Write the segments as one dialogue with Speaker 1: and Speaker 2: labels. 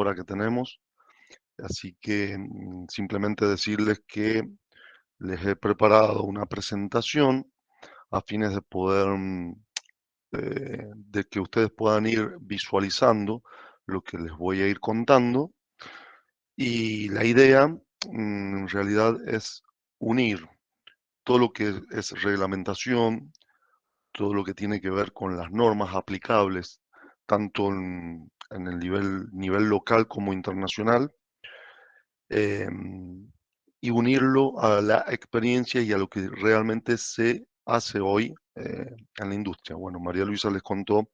Speaker 1: horas que tenemos, así que simplemente decirles que les he preparado una presentación a fines de poder, de que ustedes puedan ir visualizando lo que les voy a ir contando. Y la idea, en realidad, es unir todo lo que es reglamentación, todo lo que tiene que ver con las normas aplicables, tanto en el nivel local como internacional, y unirlo a la experiencia y a lo que realmente se hace hoy en la industria. Bueno, María Luisa les contó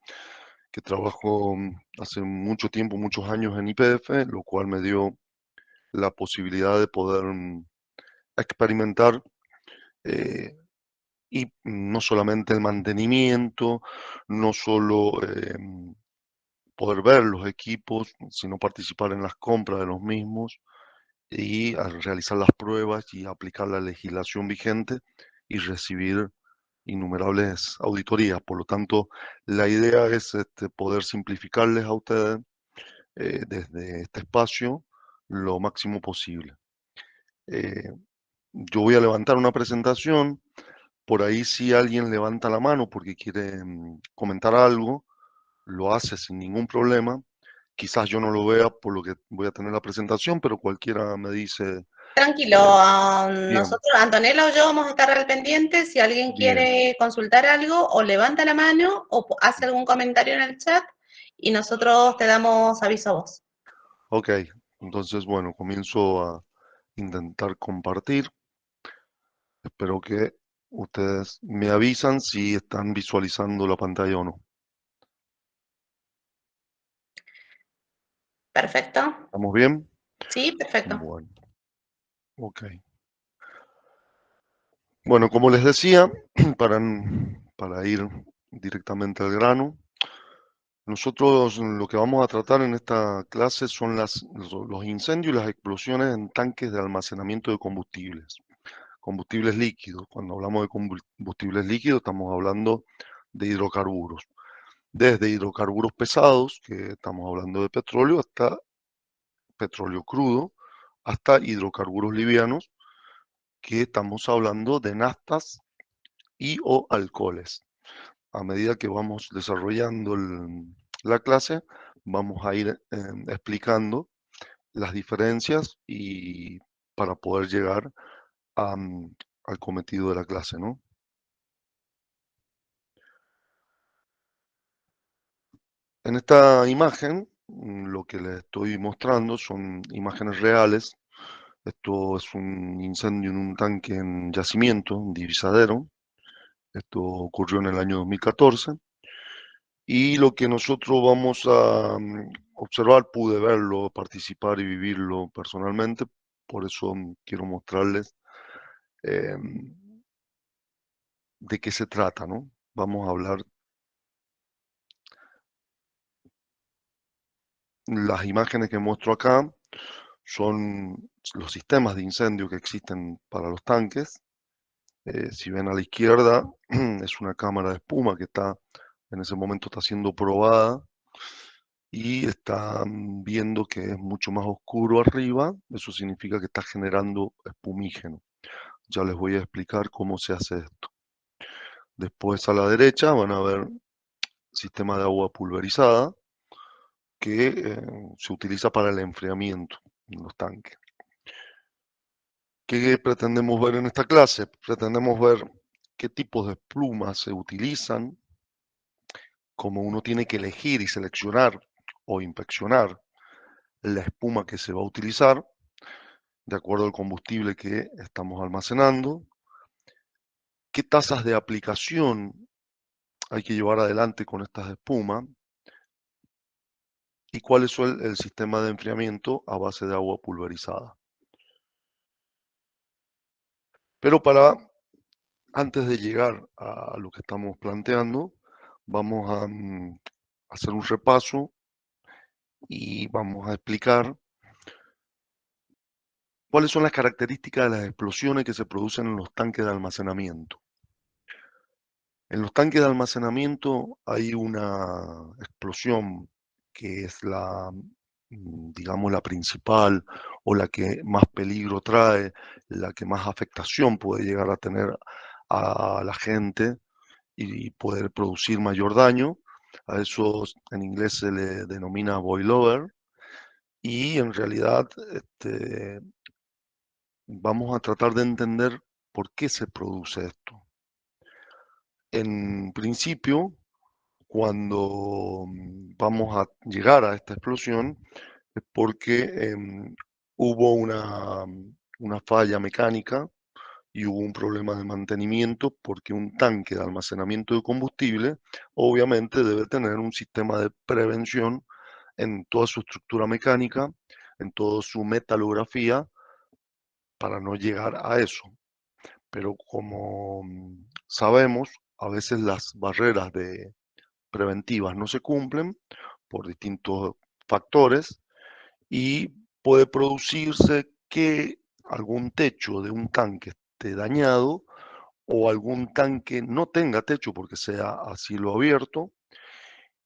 Speaker 1: que trabajó hace mucho tiempo, muchos años en YPF, lo cual me dio la posibilidad de poder experimentar eh, y no solamente el mantenimiento, no solo poder ver los equipos, sino participar en las compras de los mismos y a realizar las pruebas y aplicar la legislación vigente y recibir innumerables auditorías. Por lo tanto, la idea es poder simplificarles a ustedes desde este espacio lo máximo posible. Eh, yo voy a levantar una presentación, por ahí si alguien levanta la mano porque quiere comentar algo, lo hace sin ningún problema. Quizás yo no lo vea por lo que voy a tener la presentación, pero cualquiera me dice,
Speaker 2: Tranquilo,
Speaker 1: bien,
Speaker 2: nosotros, Antonella o yo vamos a estar al pendiente si alguien
Speaker 1: bien,
Speaker 2: quiere consultar algo o levanta la mano o hace algún comentario en el chat y nosotros te damos aviso a vos.
Speaker 1: ok. Entonces, bueno, comienzo a intentar compartir. Espero que ustedes me avisan si están visualizando la pantalla o no.
Speaker 2: ¿Perfecto?
Speaker 1: ¿Estamos bien?
Speaker 2: Sí, perfecto.
Speaker 1: Bueno, ok. Bueno, como les decía, para, para ir directamente al grano, nosotros lo que vamos a tratar en esta clase son los incendios y las explosiones en tanques de almacenamiento de combustibles líquidos. Cuando hablamos de combustibles líquidos, estamos hablando de hidrocarburos. Desde hidrocarburos pesados, que estamos hablando de petróleo, hasta petróleo crudo, hasta hidrocarburos livianos, que estamos hablando de naftas y o alcoholes. A medida que vamos desarrollando la clase, vamos a ir explicando las diferencias y para poder llegar al cometido de la clase, ¿no? En esta imagen, lo que les estoy mostrando son imágenes reales. Esto es un incendio en un tanque en yacimiento, un divisadero. Esto ocurrió en el año 2014. Y lo que nosotros vamos a observar, pude verlo, participar y vivirlo personalmente. Por eso quiero mostrarles em, de qué se trata, ¿no? Vamos a hablar, las imágenes que muestro acá son los sistemas de incendio que existen para los tanques. Si ven a la izquierda, es una cámara de espuma que está, en ese momento está siendo probada y están viendo que es mucho más oscuro arriba. Eso significa que está generando espumígeno. Ya les voy a explicar cómo se hace esto. Después a la derecha van a ver sistema de agua pulverizada que se utiliza para el enfriamiento en los tanques. ¿Qué pretendemos ver en esta clase? Pretendemos ver qué tipos de plumas se utilizan, cómo uno tiene que elegir y seleccionar o inspeccionar la espuma que se va a utilizar de acuerdo al combustible que estamos almacenando, qué tasas de aplicación hay que llevar adelante con estas espumas y cuál es el sistema de enfriamiento a base de agua pulverizada. Pero antes de llegar a lo que estamos planteando, vamos a hacer un repaso y vamos a explicar cuáles son las características de las explosiones que se producen en los tanques de almacenamiento. En los tanques de almacenamiento hay una explosión que es digamos, la principal o la que más peligro trae, la que más afectación puede llegar a tener a la gente y poder producir mayor daño. A eso en inglés se le denomina boilover y en realidad vamos a tratar de entender por qué se produce esto. En principio, cuando vamos a llegar a esta explosión, es porque hubo una falla mecánica y hubo un problema de mantenimiento porque un tanque de almacenamiento de combustible obviamente debe tener un sistema de prevención en toda su estructura mecánica, en toda su metalografía, para no llegar a eso. Pero como sabemos, a veces las barreras preventivas no se cumplen por distintos factores y puede producirse que algún techo de un tanque esté dañado o algún tanque no tenga techo porque sea a cielo abierto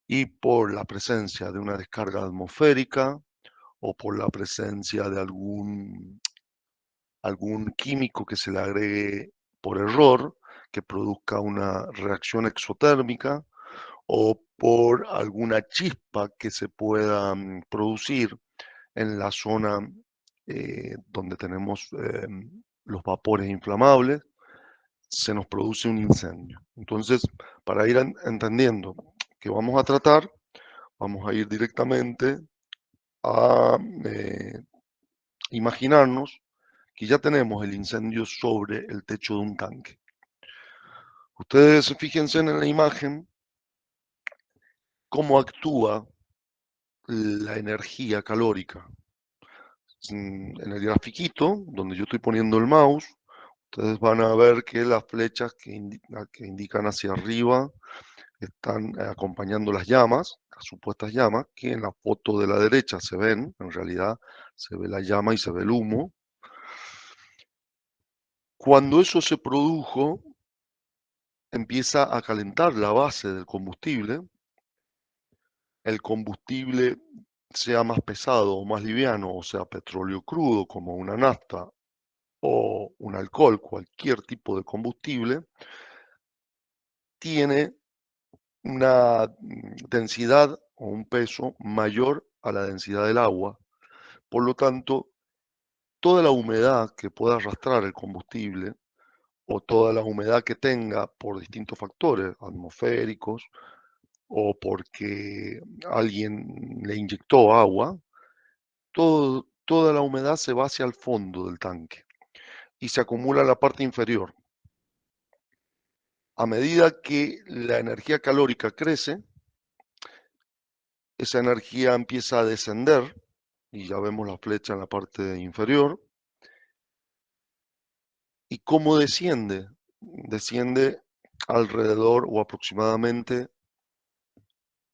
Speaker 1: y por la presencia de una descarga atmosférica o por la presencia de algún químico que se le agregue por error que produzca una reacción exotérmica o por alguna chispa que se pueda producir en la zona donde tenemos los vapores inflamables, se nos produce un incendio. Entonces, para ir entendiendo que vamos a tratar, vamos a ir directamente a imaginarnos que ya tenemos el incendio sobre el techo de un tanque. Ustedes fíjense en la imagen cómo actúa la energía calórica. En el grafiquito, donde yo estoy poniendo el mouse, ustedes van a ver que las flechas que indican hacia arriba están acompañando las llamas, las supuestas llamas, que en la foto de la derecha se ven, en realidad se ve la llama y se ve el humo. Cuando eso se produjo, empieza a calentar la base del combustible, el combustible sea más pesado o más liviano, o sea, petróleo crudo como una nafta o un alcohol, cualquier tipo de combustible, tiene una densidad o un peso mayor a la densidad del agua. Por lo tanto, toda la humedad que pueda arrastrar el combustible o toda la humedad que tenga por distintos factores atmosféricos o porque alguien le inyectó agua, toda la humedad se va hacia el fondo del tanque y se acumula en la parte inferior. A medida que la energía calórica crece, esa energía empieza a descender y ya vemos la flecha en la parte inferior. ¿Y cómo desciende? Desciende alrededor o aproximadamente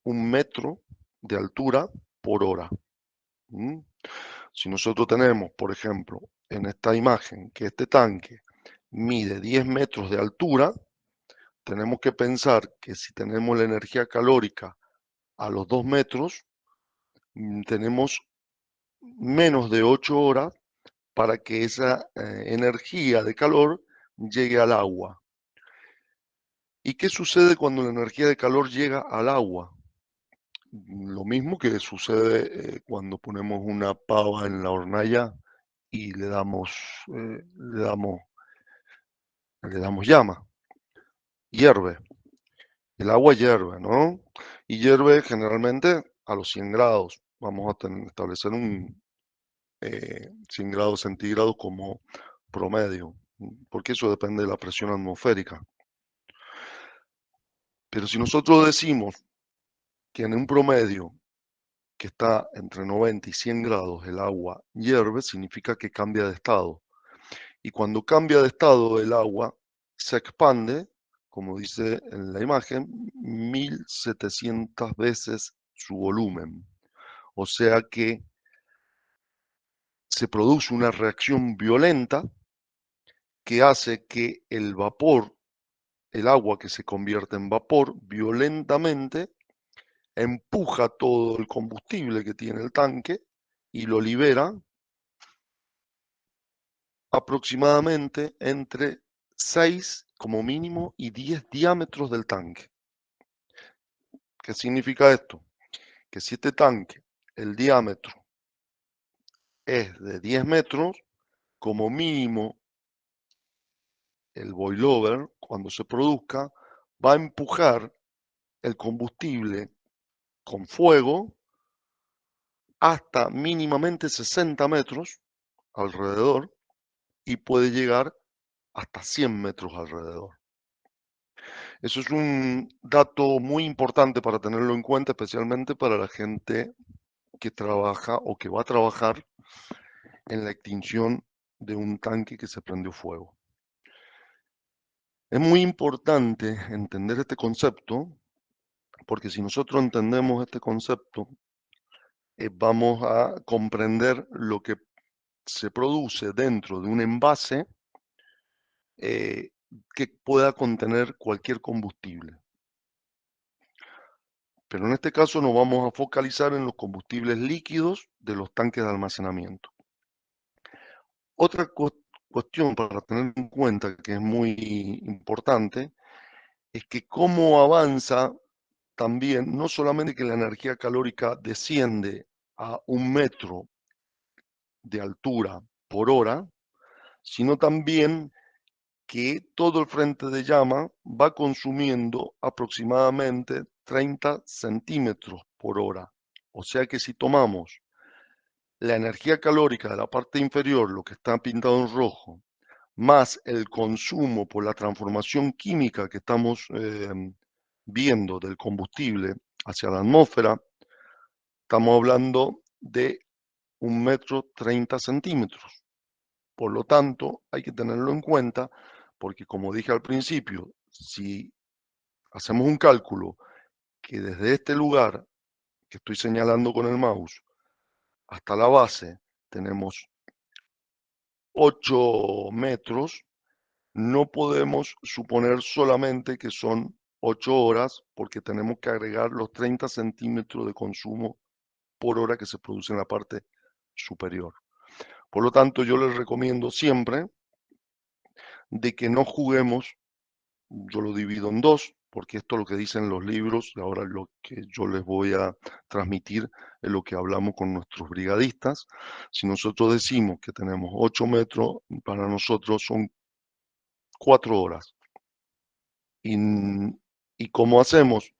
Speaker 1: 1 metro de altura por hora. Si nosotros tenemos, por ejemplo, en esta imagen que este tanque mide 10 metros de altura, tenemos que pensar que si tenemos la energía calórica a los 2 metros, tenemos menos de 8 horas para que esa energía de calor llegue al agua. ¿Y qué sucede cuando la energía de calor llega al agua? Lo mismo que sucede cuando ponemos una pava en la hornalla y eh, le damos, le damos llama, hierve. El agua hierve, ¿no? Y hierve generalmente a los 100 grados. Vamos a establecer un 100 grados centígrados como promedio, porque eso depende de la presión atmosférica. Pero si nosotros decimos que en un promedio que está entre 90 y 100 grados el agua hierve, significa que cambia de estado. Y cuando cambia de estado el agua, se expande, como dice en la imagen, 1700 veces su volumen. O sea que se produce una reacción violenta que hace que el vapor, el agua que se convierte en vapor, violentamente empuja todo el combustible que tiene el tanque y lo libera aproximadamente entre 6 como mínimo y 10 diámetros del tanque. ¿Qué significa esto? Que si este tanque, el diámetro es de 10 metros, como mínimo el boilover, cuando se produzca, va a empujar el combustible con fuego hasta mínimamente 60 metros alrededor y puede llegar hasta 100 metros alrededor. Eso es un dato muy importante para tenerlo en cuenta, especialmente para la gente que trabaja o que va a trabajar en la extinción de un tanque que se prendió fuego. Es muy importante entender este concepto, porque si nosotros entendemos este concepto, vamos a comprender lo que se produce dentro de un envase eh, que pueda contener cualquier combustible. Pero en este caso nos vamos a focalizar en los combustibles líquidos de los tanques de almacenamiento. Otra cuestión para tener en cuenta que es muy importante es que cómo avanza también, no solamente que la energía calórica desciende a 1 metro de altura por hora, sino también que todo el frente de llama va consumiendo aproximadamente 30 centímetros por hora. O sea que si tomamos la energía calórica de la parte inferior, lo que está pintado en rojo, más el consumo por la transformación química que estamos viendo del combustible hacia la atmósfera, estamos hablando de 1,30 m. Por lo tanto, hay que tenerlo en cuenta porque, como dije al principio, si hacemos un cálculo que desde este lugar que estoy señalando con el mouse hasta la base tenemos 8 metros, no podemos suponer solamente que son 8 horas porque tenemos que agregar los 30 centímetros de consumo por hora que se produce en la parte superior. Por lo tanto, yo les recomiendo siempre de que no juguemos. Yo lo divido en dos, porque esto es lo que dicen los libros, y ahora lo que yo les voy a transmitir es lo que hablamos con nuestros brigadistas. Si nosotros decimos que tenemos 8 metros, para nosotros son 4 horas. ¿Y, y cómo hacemos?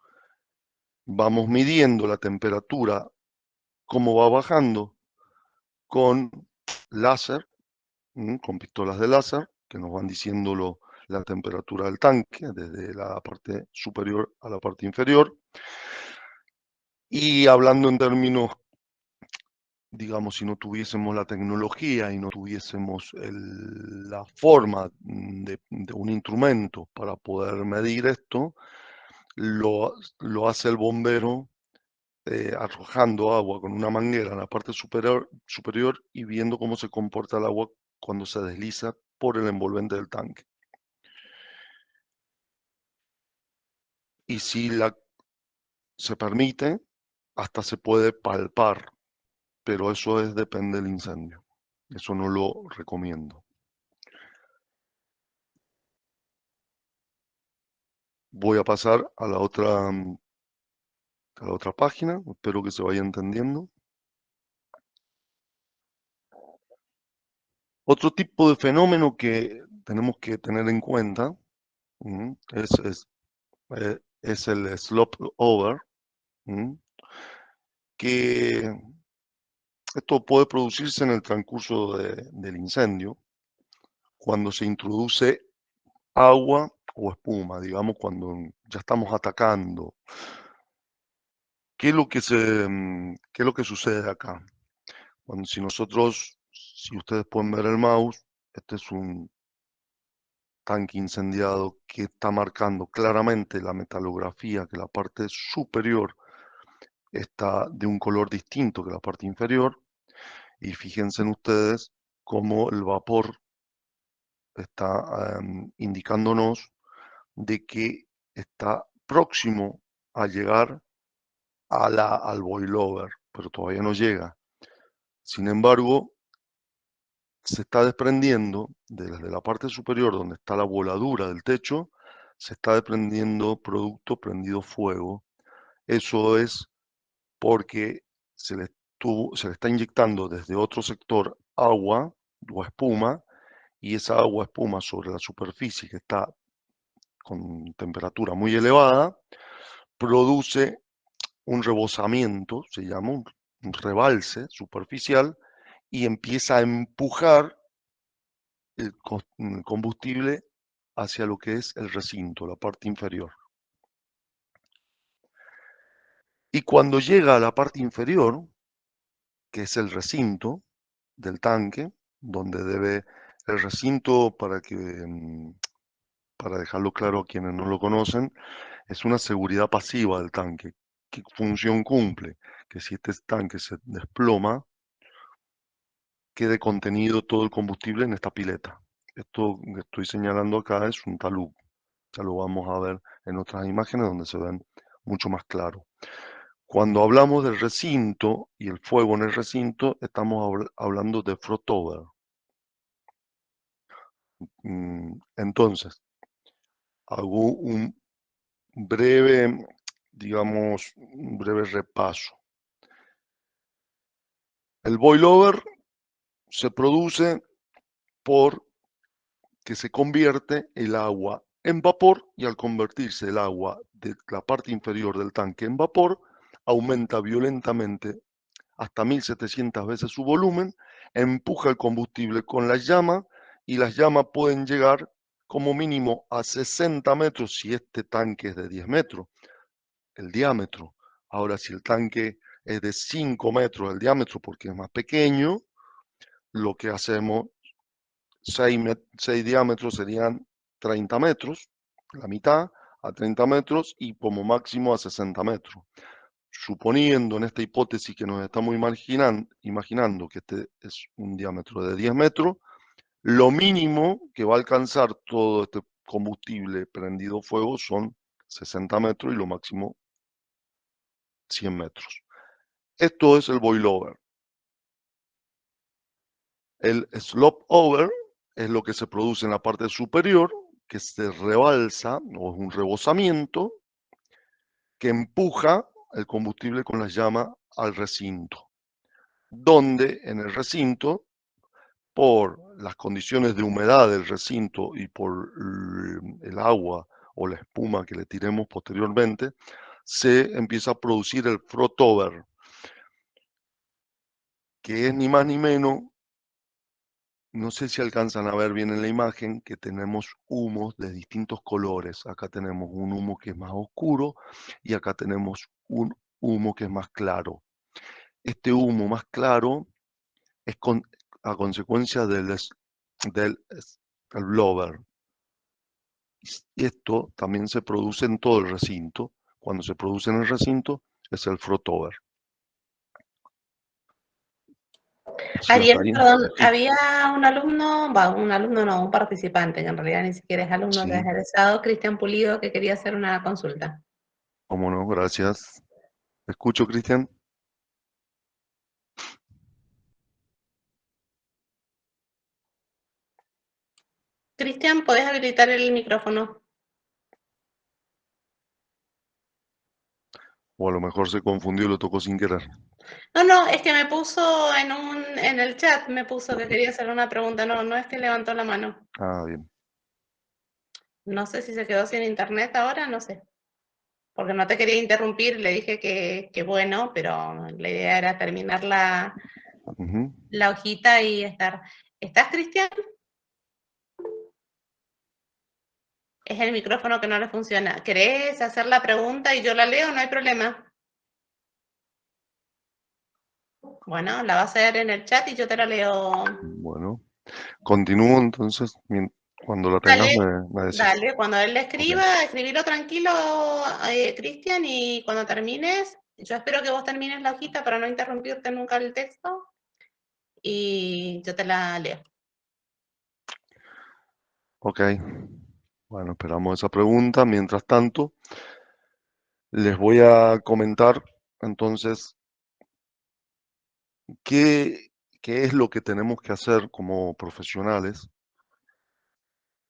Speaker 1: Vamos midiendo la temperatura, cómo va bajando con láser, con pistolas de láser, que nos van diciendo la temperatura del tanque, desde la parte superior a la parte inferior. Y hablando en términos, digamos, si no tuviésemos la tecnología y no tuviésemos la forma de un instrumento para poder medir esto, lo hace el bombero arrojando agua con una manguera en la parte superior y viendo cómo se comporta el agua cuando se desliza por el envolvente del tanque. Y si se permite, hasta se puede palpar, pero eso depende del incendio. Eso no lo recomiendo. Voy a pasar a la otra página. Espero que se vaya entendiendo. Otro tipo de fenómeno que tenemos que tener en cuenta es el slope over, que esto puede producirse en el transcurso del incendio cuando se introduce agua o espuma, digamos, cuando ya estamos atacando. ¿Qué es lo que qué es lo que sucede acá? Cuando si ustedes pueden ver el mouse, este es un tanque incendiado que está marcando claramente la metalografía, que la parte superior está de un color distinto que la parte inferior. Y fíjense en ustedes cómo el vapor está indicándonos de que está próximo a llegar al boilover, pero todavía no llega. Sin embargo, se está desprendiendo desde la parte superior, donde está la voladura del techo, se está desprendiendo producto prendido fuego. Eso es porque se le está inyectando desde otro sector agua o espuma, y esa agua espuma sobre la superficie que está con temperatura muy elevada produce un rebosamiento, se llama un rebalse superficial, y empieza a empujar el combustible hacia lo que es el recinto, la parte inferior. Y cuando llega a la parte inferior, que es el recinto del tanque, donde debe el recinto, para dejarlo claro a quienes no lo conocen, es una seguridad pasiva del tanque. ¿Qué función cumple? Que si este tanque se desploma, quede contenido todo el combustible en esta pileta. Esto que estoy señalando acá es un talud. Ya lo vamos a ver en otras imágenes donde se ven mucho más claro. Cuando hablamos del recinto y el fuego en el recinto, estamos hablando de frotover. Entonces, hago un breve, digamos, un breve repaso. El boilover se produce por que se convierte el agua en vapor, y al convertirse el agua de la parte inferior del tanque en vapor, aumenta violentamente hasta 1700 veces su volumen, empuja el combustible con la llama, y las llamas pueden llegar como mínimo a 60 metros si este tanque es de 10 metros, el diámetro. Ahora, si el tanque es de 5 metros el diámetro porque es más pequeño, lo que hacemos, 6 diámetros serían 30 metros, la mitad a 30 metros, y como máximo a 60 metros. Suponiendo en esta hipótesis que nos estamos imaginando que este es un diámetro de 10 metros, lo mínimo que va a alcanzar todo este combustible prendido fuego son 60 metros, y lo máximo 100 metros. Esto es el boilover. El slope over es lo que se produce en la parte superior, que se rebalsa o es un rebosamiento que empuja el combustible con la llama al recinto, donde en el recinto, por las condiciones de humedad del recinto y por el agua o la espuma que le tiremos posteriormente, se empieza a producir el frotover, que es ni más ni menos, no sé si alcanzan a ver bien en la imagen, que tenemos humos de distintos colores. Acá tenemos un humo que es más oscuro y acá tenemos un humo que es más claro. Este humo más claro es a consecuencia del blower. Y esto también se produce en todo el recinto. Cuando se produce en el recinto es el frotover. Sí, hasta
Speaker 2: Ariel,
Speaker 1: ahí.
Speaker 2: perdón,
Speaker 1: Sí,
Speaker 2: había un alumno no, un participante, que en realidad ni siquiera es alumno, que es
Speaker 1: sí,
Speaker 2: egresado, Cristian Pulido, que quería hacer una consulta.
Speaker 1: cómo no, gracias. ¿Me escucho, Cristian?
Speaker 2: Cristian, ¿podés habilitar el micrófono?
Speaker 1: O a lo mejor se confundió y lo tocó sin querer.
Speaker 2: No, no, es que me puso en el chat, me puso que quería hacer una pregunta, no, no es que levantó la mano.
Speaker 1: Ah, bien.
Speaker 2: No sé si se quedó sin internet ahora, no sé. Porque no te quería interrumpir, le dije que bueno, pero la idea era terminar
Speaker 1: Ujú.
Speaker 2: la hojita y estar. ¿Estás, Cristian? Es el micrófono que no le funciona. ¿Querés hacer la pregunta y yo la leo? No hay problema. Bueno, la vas a hacer en el chat y yo te la leo.
Speaker 1: Bueno, continúo entonces. Cuando la tengas
Speaker 2: Dale,
Speaker 1: me decís.
Speaker 2: dale. Cuando él le
Speaker 1: Ok.
Speaker 2: escriba, escribilo tranquilo, Cristian, y cuando termines, yo espero que vos termines la hojita para no interrumpirte nunca el texto y yo te la leo.
Speaker 1: Ok. Bueno, esperamos esa pregunta. Mientras tanto, les voy a comentar entonces qué qué es lo que tenemos que hacer como profesionales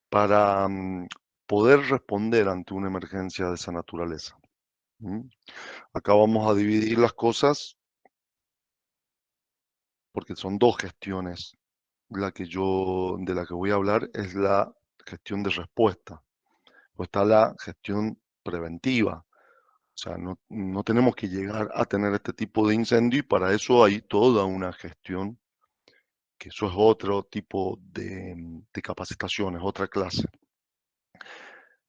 Speaker 1: para poder responder ante una emergencia de esa naturaleza. Acá vamos a dividir las cosas porque son dos gestiones. De la que voy a hablar es la gestión de respuesta, o está la gestión preventiva. O sea, no tenemos que llegar a tener este tipo de incendio y para eso hay toda una gestión, que eso es otro tipo de capacitaciones, otra clase.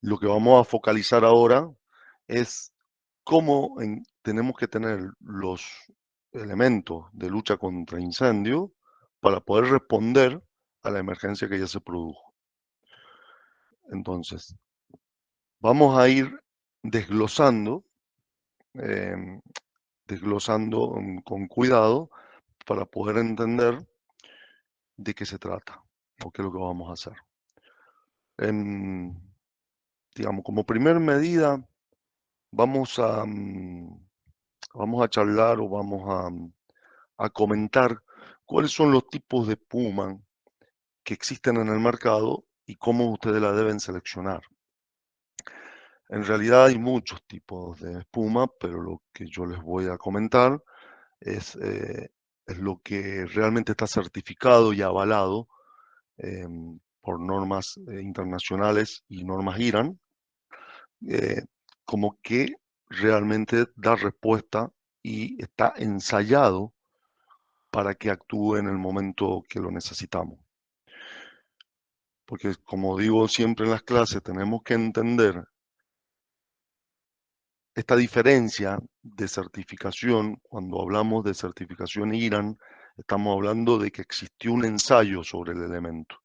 Speaker 1: Lo que vamos a focalizar ahora es cómo tenemos que tener los elementos de lucha contra incendio para poder responder a la emergencia que ya se produjo. Entonces, vamos a ir desglosando, em, desglosando con cuidado para poder entender de qué se trata o qué es lo que vamos a hacer. Digamos, como primer medida, vamos a, vamos a charlar o vamos a comentar cuáles son los tipos de espuma que existen en el mercado y cómo ustedes la deben seleccionar. En realidad hay muchos tipos de espuma, pero lo que yo les voy a comentar es lo que realmente está certificado y avalado por normas internacionales y normas IRAN, eh, como que realmente da respuesta y está ensayado para que actúe en el momento que lo necesitamos. Porque como digo siempre en las clases, tenemos que entender esta diferencia de certificación. Cuando hablamos de certificación IRAN, estamos hablando de que existió un ensayo sobre el elemento.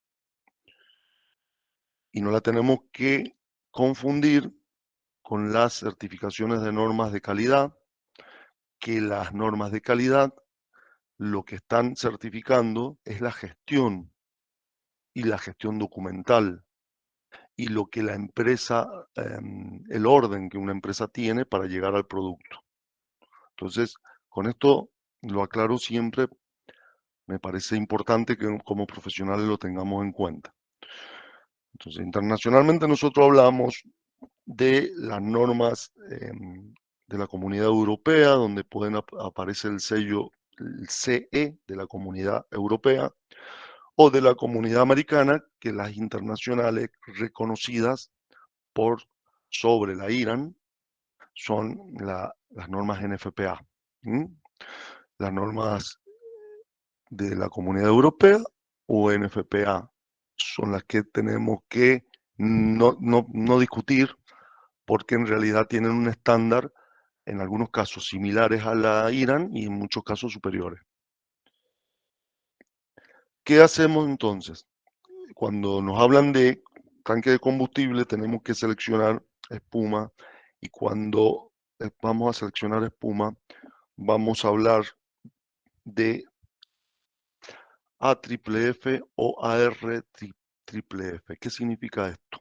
Speaker 1: Y no la tenemos que confundir con las certificaciones de normas de calidad, que las normas de calidad lo que están certificando es la gestión y la gestión documental y lo que la empresa, el orden que una empresa tiene para llegar al producto. Entonces, con esto lo aclaro siempre, me parece importante que como profesionales lo tengamos en cuenta. Entonces, internacionalmente nosotros hablamos de las normas de la Comunidad Europea, donde aparece el sello el CE de la Comunidad Europea, o de la Comunidad Americana, que las internacionales reconocidas por sobre la IRAN son las normas NFPA. Las normas de la Comunidad Europea o NFPA son las que tenemos que no discutir, porque en realidad tienen un estándar en algunos casos similares a la IRAN y en muchos casos superiores. ¿Qué hacemos entonces? Cuando nos hablan de tanque de combustible tenemos que seleccionar espuma, y cuando vamos a seleccionar espuma vamos a hablar de AFFF o ARFFF. ¿Qué significa esto?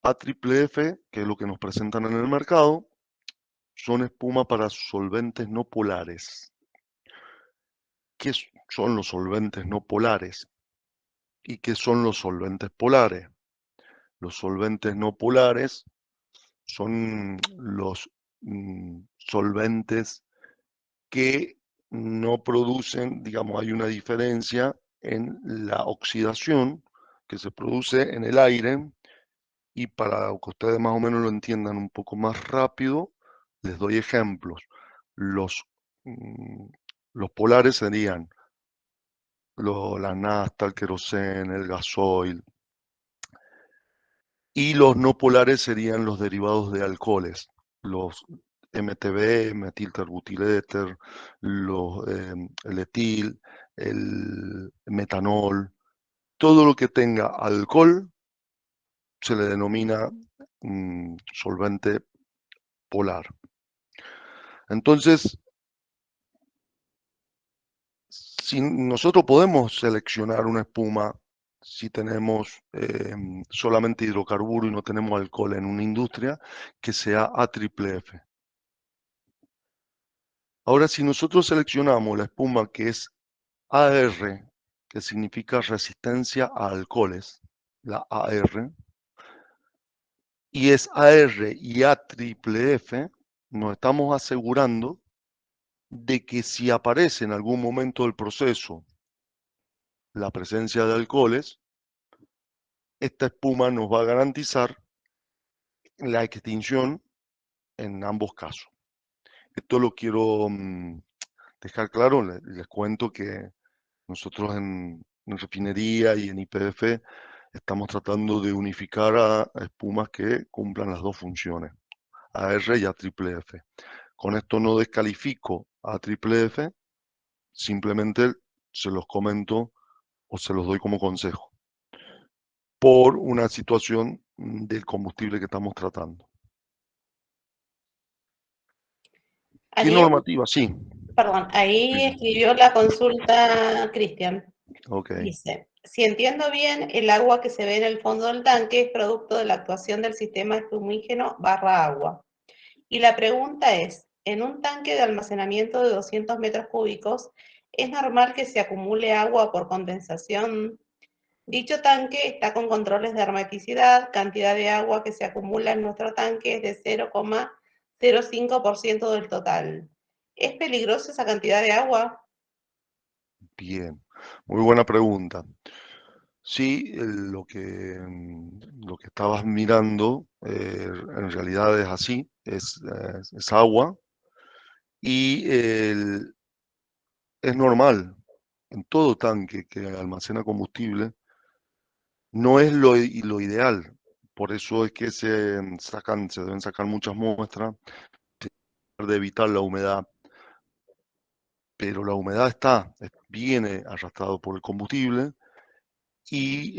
Speaker 1: AFFF, que es lo que nos presentan en el mercado, son espuma para solventes no polares. ¿Qué son los solventes no polares? ¿Y qué son los solventes polares? Los solventes no polares son los solventes que no producen, digamos, hay una diferencia en la oxidación que se produce en el aire, y para que ustedes más o menos lo entiendan un poco más rápido, les doy ejemplos. Los, mm, los polares serían la nafta, el queroseno, el gasoil, y los no polares serían los derivados de alcoholes, los MTB, metilterbutyléter, el etil, el metanol, todo lo que tenga alcohol se le denomina solvente polar. Entonces, si nosotros podemos seleccionar una espuma si tenemos solamente hidrocarburo y no tenemos alcohol en una industria, que sea AFFF. Ahora, si nosotros seleccionamos la espuma que es AR, que significa resistencia a alcoholes, la AR, y es AR y AFFF, nos estamos asegurando de que si aparece en algún momento del proceso la presencia de alcoholes, esta espuma nos va a garantizar la extinción en ambos casos. Esto lo quiero dejar claro, les cuento que nosotros en refinería y en YPF estamos tratando de unificar a espumas que cumplan las dos funciones, AR y AFFF. Con esto no descalifico a AFFF, simplemente se los comento o se los doy como consejo por una situación del combustible que estamos tratando. ¿Qué
Speaker 2: Ariel,
Speaker 1: normativa? Sí.
Speaker 2: perdón, ahí
Speaker 1: Sí.
Speaker 2: escribió la consulta Cristian.
Speaker 1: Ok,
Speaker 2: Dice, si entiendo bien, el agua que se ve en el fondo del tanque es producto de la actuación del sistema espumígeno barra agua. Y la pregunta es, en un tanque de almacenamiento de 200 metros cúbicos, ¿es normal que se acumule agua por condensación? Dicho tanque está con controles de hermeticidad, cantidad de agua que se acumula en nuestro tanque es de 0,05% del total. ¿Es peligrosa esa cantidad de agua?
Speaker 1: bien. Muy buena pregunta. Sí, lo que estabas mirando en realidad es así, es agua y es normal en todo tanque que almacena combustible, no es lo ideal. Por eso es que se deben sacar muchas muestras de evitar la humedad, pero la humedad viene arrastrado por el combustible y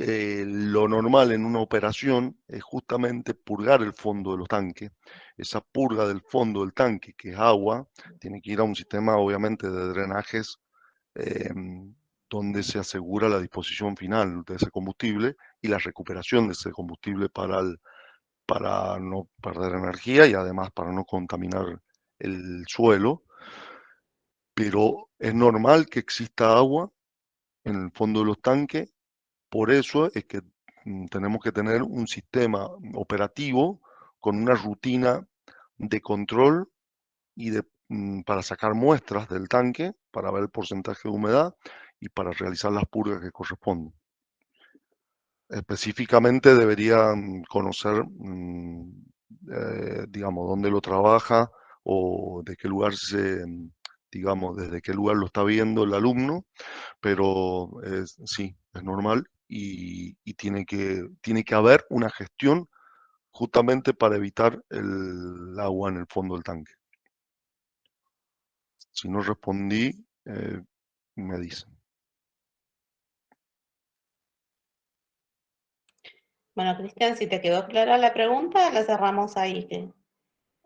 Speaker 1: lo normal en una operación es justamente purgar el fondo de los tanques. Esa purga del fondo del tanque, que es agua, tiene que ir a un sistema obviamente de drenajes eh, donde se asegura la disposición final de ese combustible y la recuperación de ese combustible para no perder energía y además para no contaminar el suelo. Pero es normal que exista agua en el fondo de los tanques. Por eso es que tenemos que tener un sistema operativo con una rutina de control para sacar muestras del tanque, para ver el porcentaje de humedad y para realizar las purgas que corresponden. Específicamente deberían conocer, digamos, dónde lo trabaja o de qué lugar digamos, desde qué lugar lo está viendo el alumno, pero sí, es normal y tiene que haber una gestión justamente para evitar el agua en el fondo del tanque. Si no respondí, me dicen.
Speaker 2: Bueno, Cristian, si te quedó clara la pregunta, la cerramos ahí.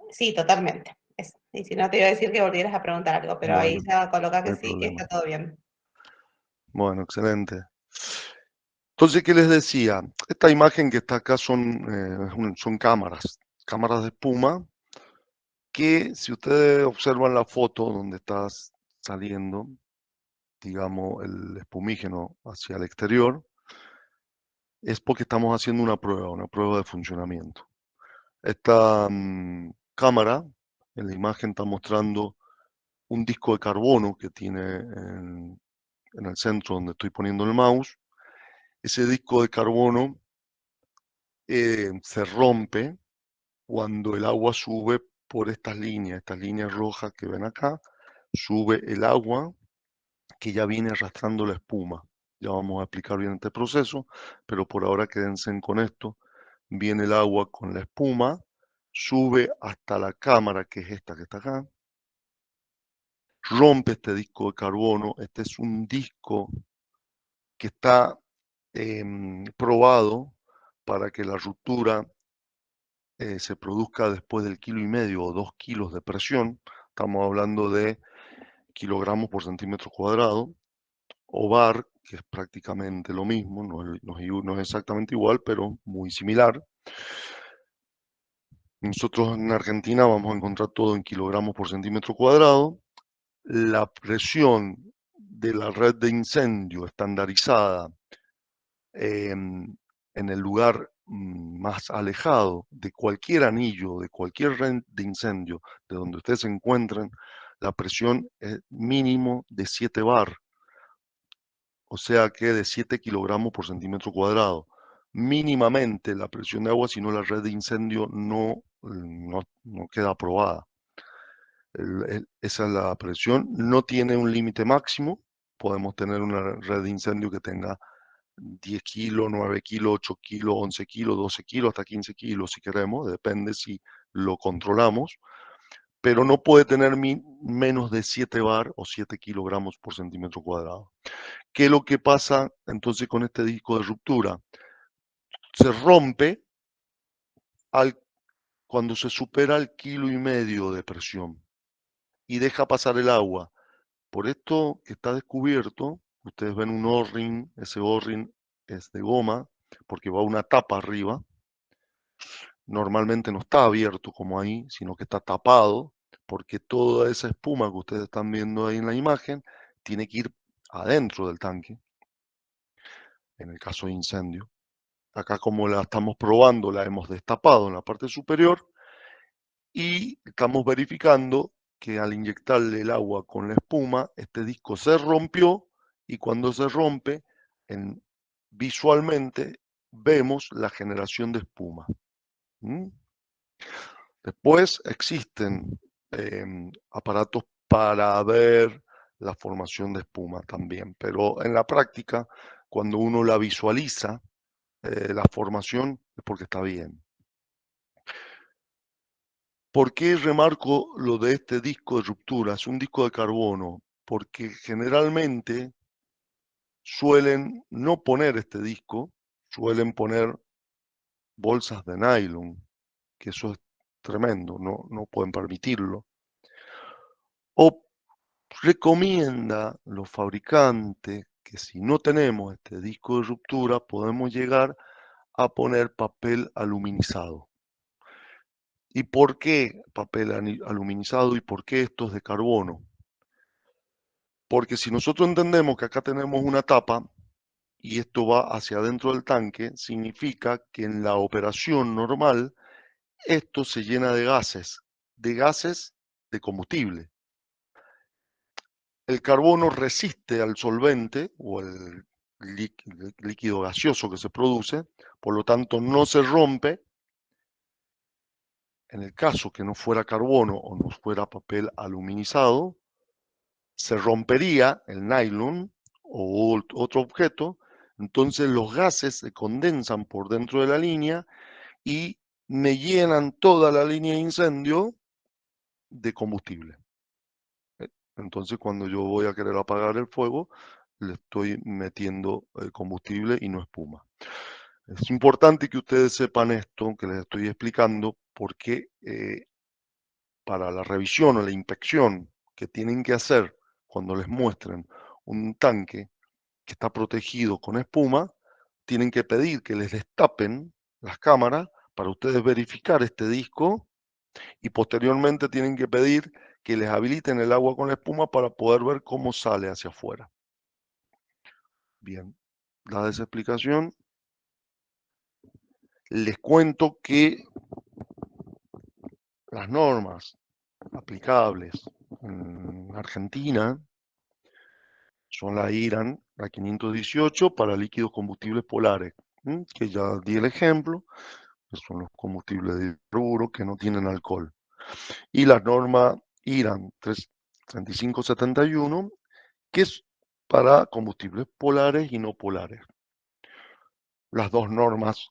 Speaker 2: Sí, totalmente. Eso. Y si no, te iba a decir que volvieras a preguntar algo, pero ahí
Speaker 1: Bueno,
Speaker 2: ya coloca
Speaker 1: no
Speaker 2: que
Speaker 1: hay
Speaker 2: sí, que
Speaker 1: problema.
Speaker 2: está todo bien.
Speaker 1: Bueno, excelente. Entonces, ¿qué les decía? Esta imagen que está acá son cámaras de espuma, que si ustedes observan la foto donde está saliendo, digamos, el espumígeno hacia el exterior, es porque estamos haciendo una prueba de funcionamiento. Esta cámara en la imagen está mostrando un disco de carbono que tiene en el centro donde estoy poniendo el mouse. Ese disco de carbono se rompe cuando el agua sube por estas líneas rojas que ven acá, sube el agua que ya viene arrastrando la espuma. Ya vamos a explicar bien este proceso, pero por ahora quédense con esto. Viene el agua con la espuma, sube hasta la cámara, que es esta que está acá, rompe este disco de carbono. Este es un disco que está probado para que la ruptura se produzca después del 1,5 kg o 2 kilos de presión. Estamos hablando de kilogramos por centímetro cuadrado, o bar, que es prácticamente lo mismo, no es exactamente igual, pero muy similar. Nosotros en Argentina vamos a encontrar todo en kilogramos por centímetro cuadrado. La presión de la red de incendio estandarizada en el lugar más alejado de cualquier anillo, de cualquier red de incendio, de donde ustedes se encuentren, la presión es mínimo de 7 bar, o sea que de 7 kilogramos por centímetro cuadrado. Mínimamente la presión de agua, si no la red de incendio no queda aprobada. Esa es la presión, no tiene un límite máximo, podemos tener una red de incendio que tenga 10 kilos, 9 kilos, 8 kilos, 11 kilos, 12 kilos, hasta 15 kilos si queremos, depende si lo controlamos, pero no puede tener menos de 7 bar o 7 kilogramos por centímetro cuadrado. ¿Qué es lo que pasa entonces con este disco de ruptura? Se rompe cuando se supera el 1,5 kilos de presión y deja pasar el agua. Por esto que está descubierto, ustedes ven un O-ring, ese O-ring es de goma, porque va una tapa arriba. Normalmente no está abierto como ahí, sino que está tapado, porque toda esa espuma que ustedes están viendo ahí en la imagen tiene que ir adentro del tanque, en el caso de incendio. Acá como la estamos probando, la hemos destapado en la parte superior y estamos verificando que al inyectarle el agua con la espuma, este disco se rompió y cuando se rompe, visualmente vemos la generación de espuma. ¿Mm? Después existen aparatos para ver la formación de espuma también, pero en la práctica, cuando uno la visualiza, la formación es porque está bien. ¿Por qué remarco lo de este disco de ruptura? Es un disco de carbono, porque generalmente suelen no poner este disco, suelen poner bolsas de nylon, que eso es tremendo, no pueden permitirlo. O recomienda los fabricantes que si no tenemos este disco de ruptura, podemos llegar a poner papel aluminizado. ¿Y por qué papel aluminizado y por qué estos de carbono? Porque si nosotros entendemos que acá tenemos una tapa y esto va hacia adentro del tanque, significa que en la operación normal esto se llena de gases de combustible. El carbono resiste al solvente o el líquido gaseoso que se produce, por lo tanto no se rompe. En el caso que no fuera carbono o no fuera papel aluminizado, se rompería el nylon o otro objeto, entonces los gases se condensan por dentro de la línea y me llenan toda la línea de incendio de combustible. Entonces cuando yo voy a querer apagar el fuego, le estoy metiendo combustible y no espuma. Es importante que ustedes sepan esto que les estoy explicando porque para la revisión o la inspección que tienen que hacer cuando les muestren un tanque que está protegido con espuma, tienen que pedir que les destapen las cámaras para ustedes verificar este disco y posteriormente tienen que pedir que les habiliten el agua con la espuma para poder ver cómo sale hacia afuera. Bien, dada esa explicación, les cuento que las normas aplicables en Argentina son la IRAN, la 518 para líquidos combustibles polares, que ya di el ejemplo, que son los combustibles de hidruro que no tienen alcohol. Y la norma IRAN 3571, que es para combustibles polares y no polares. Las dos normas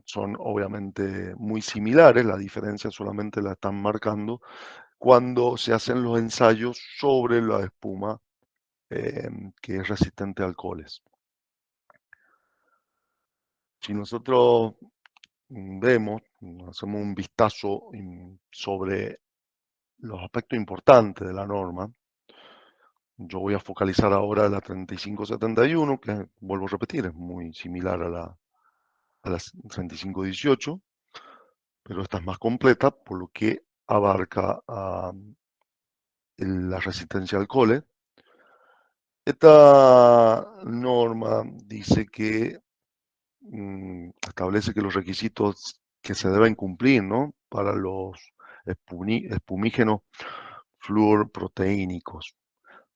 Speaker 1: son obviamente muy similares, la diferencia solamente la están marcando cuando se hacen los ensayos sobre la espuma que es resistente a alcoholes. Si nosotros vemos, hacemos un vistazo sobre los aspectos importantes de la norma, yo voy a focalizar ahora la 3571, que vuelvo a repetir, es muy similar a la 3518, pero esta es más completa, por lo que abarca la resistencia a alcoholes. Esta norma dice que establece que los requisitos que se deben cumplir, ¿no? Para los espumígenos fluorproteínicos.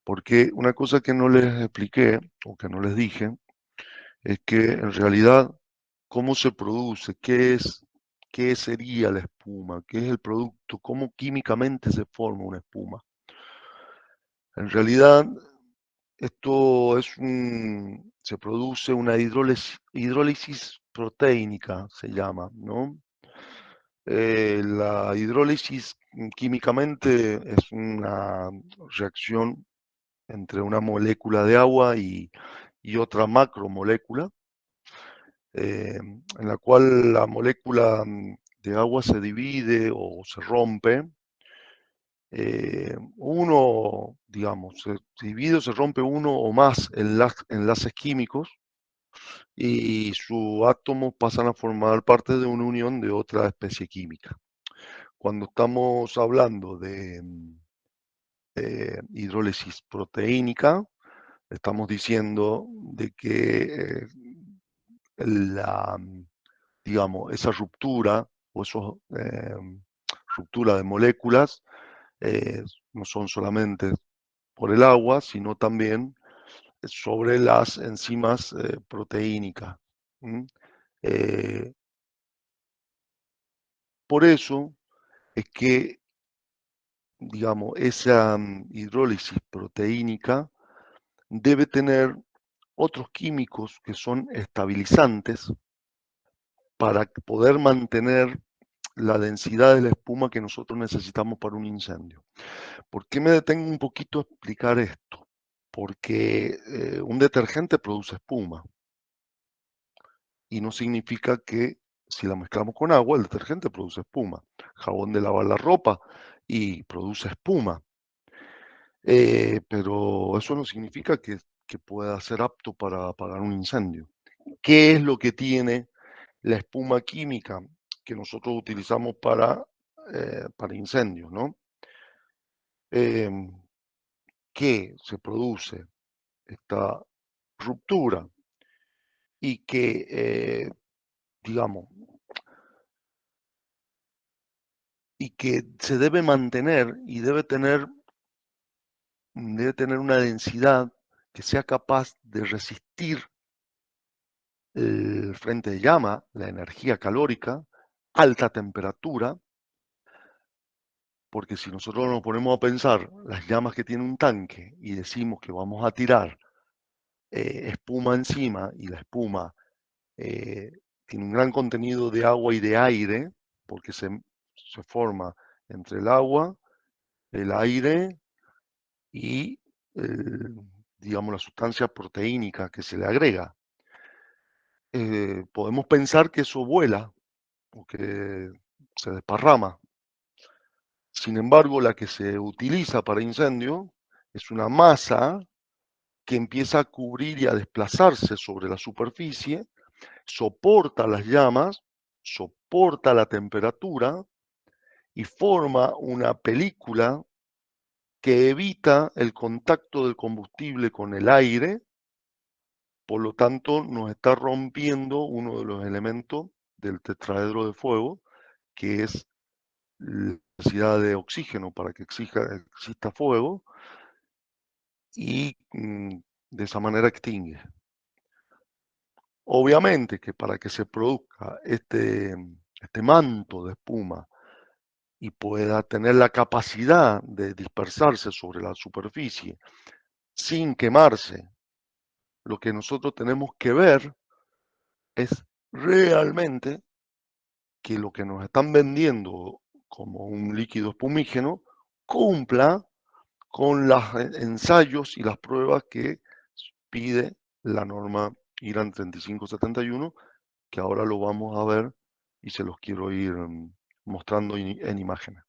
Speaker 1: Porque una cosa que no les expliqué o que no les dije es que en realidad cómo se produce, qué sería la espuma, qué es el producto, cómo químicamente se forma una espuma. En realidad esto se produce una hidrólisis proteínica, se llama, ¿no? La hidrólisis químicamente es una reacción entre una molécula de agua y otra macromolécula, en la cual la molécula de agua se divide o se rompe. Uno, digamos, se divide o se rompe uno o más enlaces químicos y sus átomos pasan a formar parte de una unión de otra especie química. Cuando estamos hablando de hidrólisis proteínica, estamos diciendo de que la, digamos, esa ruptura o esos ruptura de moléculas no son solamente por el agua, sino también sobre las enzimas proteínicas. ¿Mm? Eh, por eso es que, digamos, esa hidrólisis proteínica debe tener otros químicos que son estabilizantes para poder mantener la densidad de la espuma que nosotros necesitamos para un incendio. ¿Por qué me detengo un poquito a explicar esto? Porque un detergente produce espuma y no significa que si la mezclamos con agua, el detergente produce espuma. Jabón de lavar la ropa y produce espuma. Pero eso no significa que pueda ser apto para apagar un incendio. ¿Qué es lo que tiene la espuma química que nosotros utilizamos para incendios, ¿no? Em, que se produce esta ruptura y que, digamos, y que se debe mantener y debe tener una densidad que sea capaz de resistir el frente de llama, la energía calórica, alta temperatura, porque si nosotros nos ponemos a pensar las llamas que tiene un tanque y decimos que vamos a tirar espuma encima y la espuma eh, tiene un gran contenido de agua y de aire, porque se forma entre el agua, el aire y, digamos, la sustancia proteínica que se le agrega. Podemos pensar que eso vuela o que se desparrama. Sin embargo, la que se utiliza para incendio es una masa que empieza a cubrir y a desplazarse sobre la superficie, soporta las llamas, soporta la temperatura y forma una película que evita el contacto del combustible con el aire, por lo tanto nos está rompiendo uno de los elementos del tetraedro de fuego, que es la necesidad de oxígeno para que exista fuego y de esa manera extingue. Obviamente que para que se produzca este manto de espuma y pueda tener la capacidad de dispersarse sobre la superficie sin quemarse, lo que nosotros tenemos que ver es realmente que lo que nos están vendiendo como un líquido espumígeno cumpla con los ensayos y las pruebas que pide la norma IRAN 3571, que ahora lo vamos a ver y se los quiero ir mostrando en imágenes.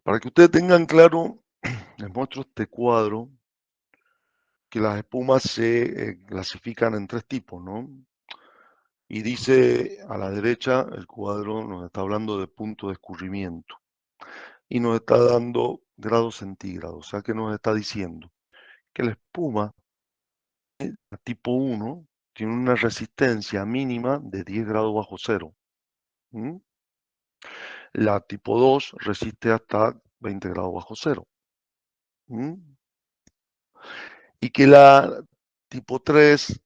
Speaker 1: Para que ustedes tengan claro, les muestro este cuadro, que las espumas se clasifican en tres tipos, ¿no? Y dice a la derecha, el cuadro nos está hablando de punto de escurrimiento y nos está dando grados centígrados. O sea que nos está diciendo que la espuma tipo 1 tiene una resistencia mínima de 10 grados bajo cero. ¿Mm? La tipo 2 resiste hasta 20 grados bajo cero. ¿Mm? Y que la tipo 3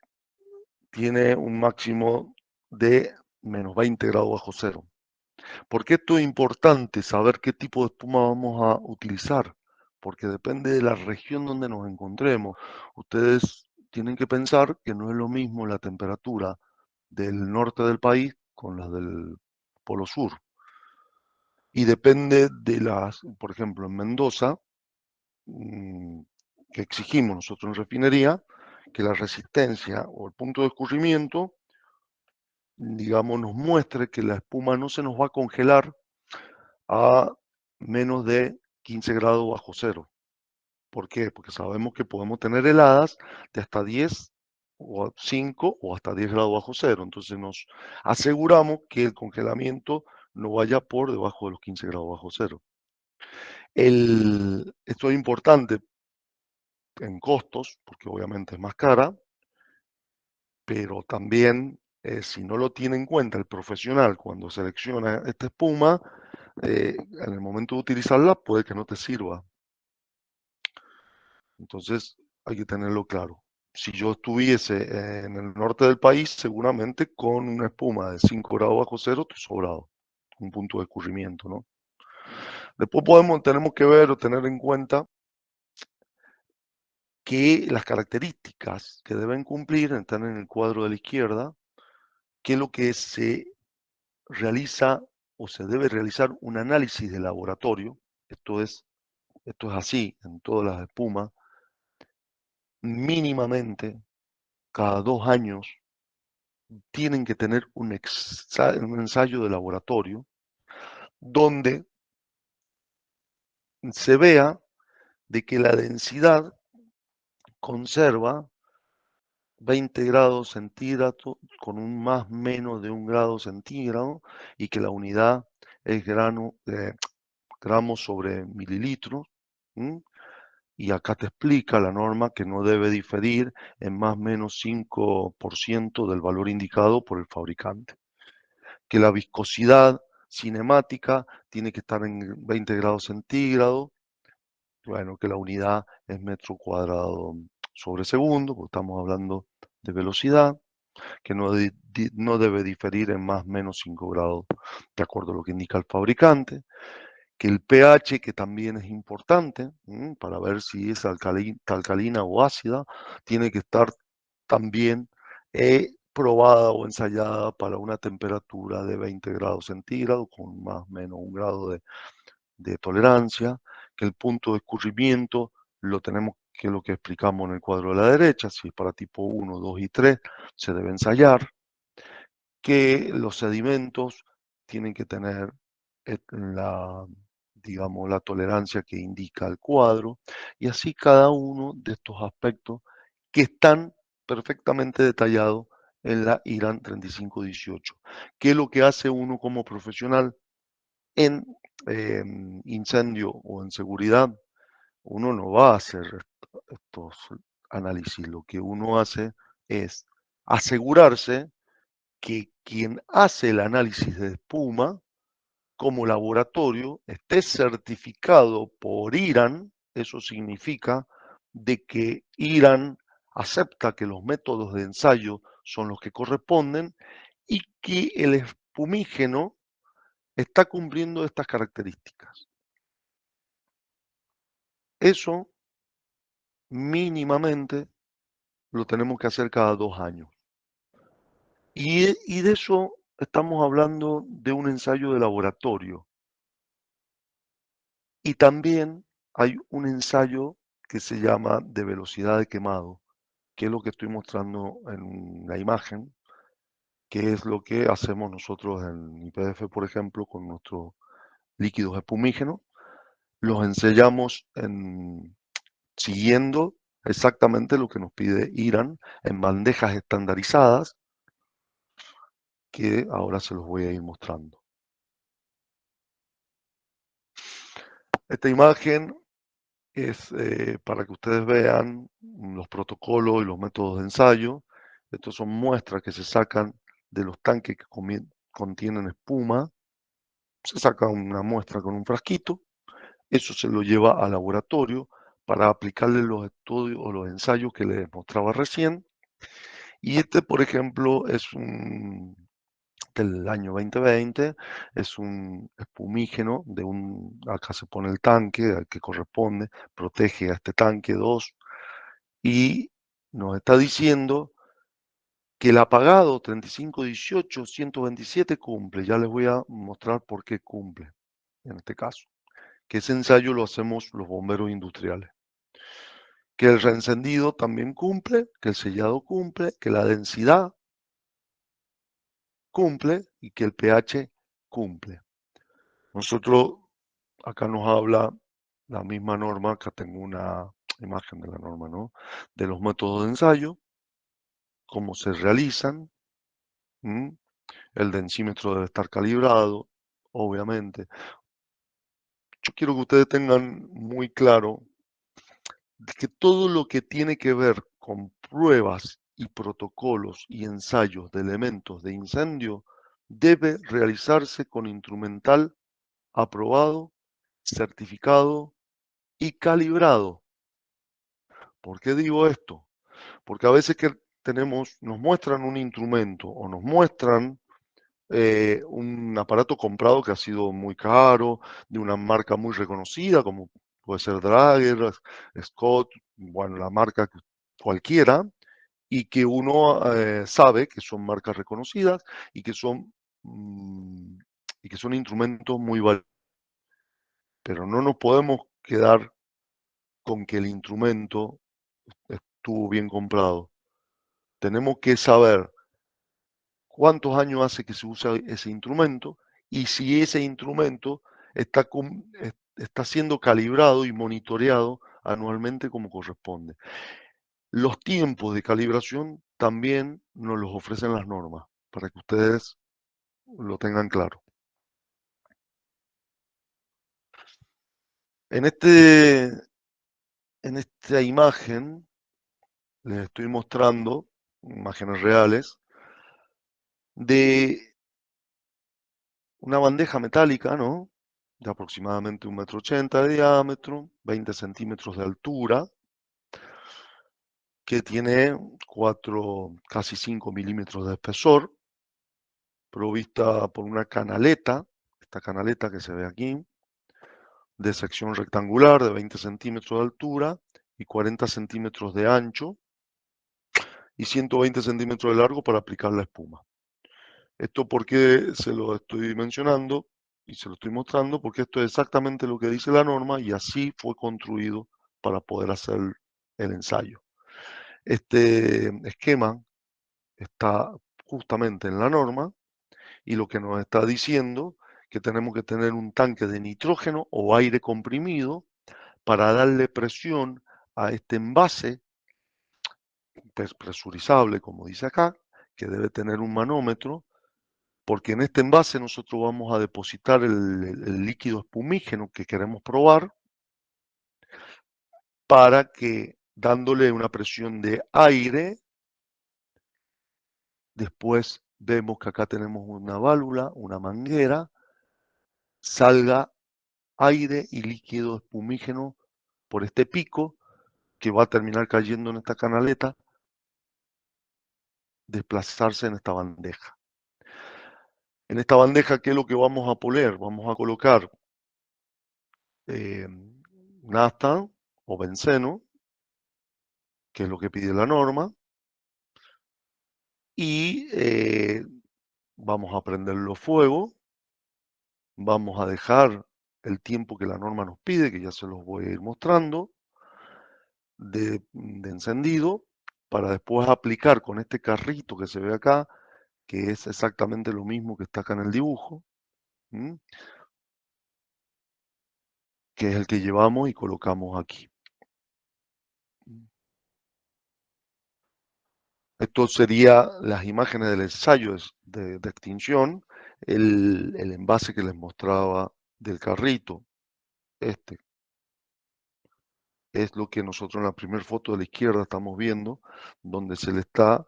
Speaker 1: tiene un máximo de menos 20 grados bajo cero. ¿Por qué esto es importante saber qué tipo de espuma vamos a utilizar? Porque depende de la región donde nos encontremos. Ustedes tienen que pensar que no es lo mismo la temperatura del norte del país con la del Polo Sur. Y depende de las, por ejemplo, en Mendoza, que exigimos nosotros en refinería, que la resistencia o el punto de escurrimiento, digamos, nos muestre que la espuma no se nos va a congelar a menos de 15 grados bajo cero. ¿Por qué? Porque sabemos que podemos tener heladas de hasta 10 o 5 o hasta 10 grados bajo cero. Entonces nos aseguramos que el congelamiento no vaya por debajo de los 15 grados bajo cero. Esto es importante en costos, porque obviamente es más cara, pero también si no lo tiene en cuenta el profesional cuando selecciona esta espuma, en el momento de utilizarla puede que no te sirva. Entonces hay que tenerlo claro. Si yo estuviese en el norte del país, seguramente con una espuma de 5 grados bajo cero, estoy sobrado. Un punto de escurrimiento, ¿no? Después tenemos que ver o tener en cuenta que las características que deben cumplir están en el cuadro de la izquierda, que es lo que se realiza o se debe realizar un análisis de laboratorio. Esto es así en todas las espumas, mínimamente cada 2 años tienen que tener un ensayo de laboratorio donde se vea de que la densidad conserva 20 grados centígrados con un más menos de 1 grado centígrado y que la unidad es gramos sobre mililitros. ¿Mm? Y acá te explica la norma que no debe diferir en más o menos 5% del valor indicado por el fabricante. Que la viscosidad cinemática tiene que estar en 20 grados centígrados. Bueno, que la unidad es metro cuadrado sobre segundo, porque estamos hablando de velocidad, que no debe diferir en más o menos 5 grados, de acuerdo a lo que indica el fabricante. Que el pH, que también es importante, para ver si es alcalina o ácida, tiene que estar también probada o ensayada para una temperatura de 20 grados centígrados, con más o menos 1 grado de tolerancia, que el punto de escurrimiento lo tenemos que lo que explicamos en el cuadro de la derecha, si es para tipo 1, 2 y 3, se debe ensayar, que los sedimentos tienen que tener la, digamos, la tolerancia que indica el cuadro, y así cada uno de estos aspectos que están perfectamente detallados en la IRAN 3518. ¿Qué es lo que hace uno como profesional en incendio o en seguridad? Uno no va a hacer estos análisis, lo que uno hace es asegurarse que quien hace el análisis de espuma como laboratorio esté certificado por IRAN. Eso significa de que IRAN acepta que los métodos de ensayo son los que corresponden y que el espumígeno está cumpliendo estas características. Eso mínimamente lo tenemos que hacer cada 2 años. Y de eso estamos hablando de un ensayo de laboratorio. Y también hay un ensayo que se llama de velocidad de quemado, que es lo que estoy mostrando en la imagen, que es lo que hacemos nosotros en IPF, por ejemplo, con nuestros líquidos espumígenos. Los ensayamos siguiendo exactamente lo que nos pide IRAN en bandejas estandarizadas, que ahora se los voy a ir mostrando. Esta imagen es para que ustedes vean los protocolos y los métodos de ensayo. Estos son muestras que se sacan de los tanques que contienen espuma. Se saca una muestra con un frasquito, eso se lo lleva al laboratorio para aplicarle los estudios o los ensayos que les mostraba recién. Y este, por ejemplo, es del año 2020, es un espumígeno acá se pone el tanque al que corresponde, protege a este tanque 2 y nos está diciendo que el apagado 3518-127 cumple. Ya les voy a mostrar por qué cumple en este caso. Que ese ensayo lo hacemos los bomberos industriales. Que el reencendido también cumple, que el sellado cumple, que la densidad cumple y que el pH cumple. Nosotros, acá nos habla la misma norma, acá tengo una imagen de la norma, ¿no? De los métodos de ensayo, cómo se realizan, ¿m? El densímetro debe estar calibrado, obviamente. Yo quiero que ustedes tengan muy claro que todo lo que tiene que ver con pruebas y protocolos y ensayos de elementos de incendio debe realizarse con instrumental aprobado, certificado y calibrado. ¿Por qué digo esto? Porque a veces que nos muestran un instrumento o nos muestran un aparato comprado que ha sido muy caro, de una marca muy reconocida, como puede ser Drager, Scott, bueno, la marca cualquiera, y que uno sabe que son marcas reconocidas y que mm, son instrumentos muy valiosos. Pero no nos podemos quedar con que el instrumento estuvo bien comprado. Tenemos que saber cuántos años hace que se usa ese instrumento y si ese instrumento está siendo calibrado y monitoreado anualmente como corresponde. Los tiempos de calibración también nos los ofrecen las normas, para que ustedes lo tengan claro. En esta imagen les estoy mostrando imágenes reales de una bandeja metálica, ¿no? De aproximadamente 1,80 m de diámetro, 20 centímetros de altura, que tiene 4, casi 5 milímetros de espesor, provista por una canaleta, esta canaleta que se ve aquí, de sección rectangular de 20 centímetros de altura y 40 centímetros de ancho y 120 centímetros de largo para aplicar la espuma. Esto porque se lo estoy mencionando y se lo estoy mostrando porque esto es exactamente lo que dice la norma y así fue construido para poder hacer el ensayo. Este esquema está justamente en la norma y lo que nos está diciendo que tenemos que tener un tanque de nitrógeno o aire comprimido para darle presión a este envase presurizable, como dice acá, que debe tener un manómetro, porque en este envase nosotros vamos a depositar el líquido espumígeno que queremos probar para que dándole una presión de aire, después vemos que acá tenemos una válvula, una manguera, salga aire y líquido espumígeno por este pico que va a terminar cayendo en esta canaleta, desplazarse en esta bandeja. En esta bandeja, ¿qué es lo que vamos a poner? Vamos a colocar eh, nafta o benceno, que es lo que pide la norma, y vamos a prenderlo fuego, vamos a dejar el tiempo que la norma nos pide, que ya se los voy a ir mostrando, de encendido, para después aplicar con este carrito que se ve acá, que es exactamente lo mismo que está acá en el dibujo, ¿m? Que es el que llevamos y colocamos aquí. Esto sería las imágenes del ensayo de extinción, el envase que les mostraba del carrito. Este es lo que nosotros en la primera foto de la izquierda estamos viendo, donde se le está,